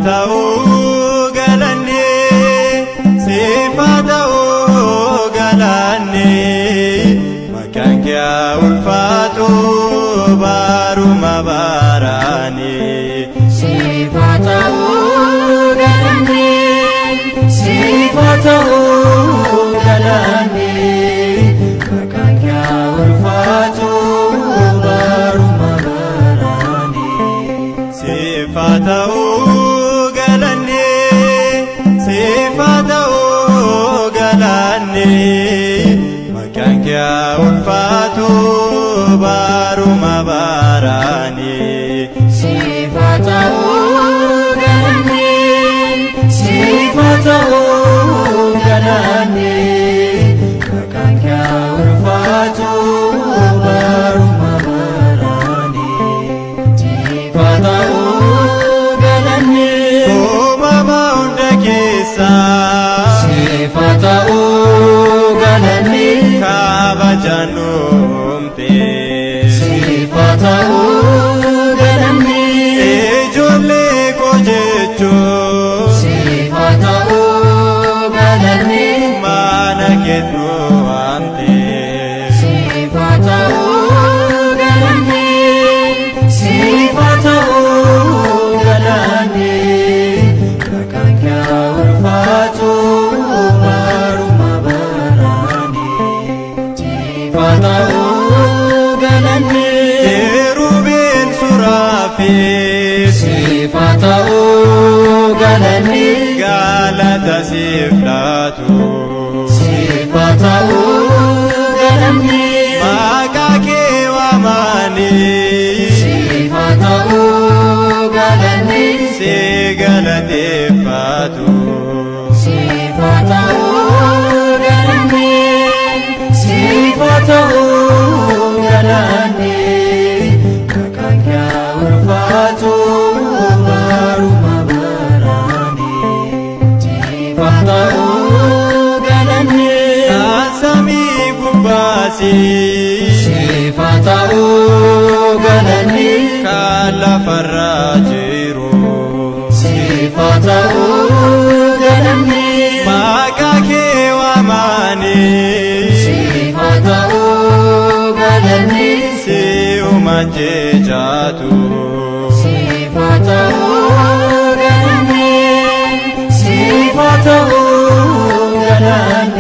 ta'uu galanni sifa ta'uu galanni maqaan kee ulfaatu baruma barani sifa ta'uu galanni sifa ta'uu galanni maqaan kee ulfaatu baruma barani sifa ta'uu galanni sifa ta'uu galanni maqaan kee ulfaatu baruma barani sifa ta'uu galanni sifa ta'uu galanni maqaan kee ulfaatu baruma barani sifa ta'uu galanni uumama hunda keessa sifa ta'uu galanni kabajaan uumte sifa ta'uu galanni ijoollee koo jechuun sifa ta'uu galanni mana keetu waamte sifa ta'uu galanni sifa ta'uu galanni maqaan kee ulfaatu baruma barani sifa ta'uu galanni keruubeen suraafii sifa ta'uu galanni galata siif laatu sifa ta'uu galanni maqaa kee waamanii sifa ta'uu galanni si galateeffatu sifa ta'uu galanni sifa ta'uu galanni maqaan kee ulfaatu baruma barani sifa ta'uu galanni kan samii gubbaasi sifa ta'uu galanni kan lafarra jiru sifa ta'uu galanni maqaa kee waamanii sifa ta'uu galanni si'umaan jechaatu sifa ta'uu galanni sifa ta'uu galanni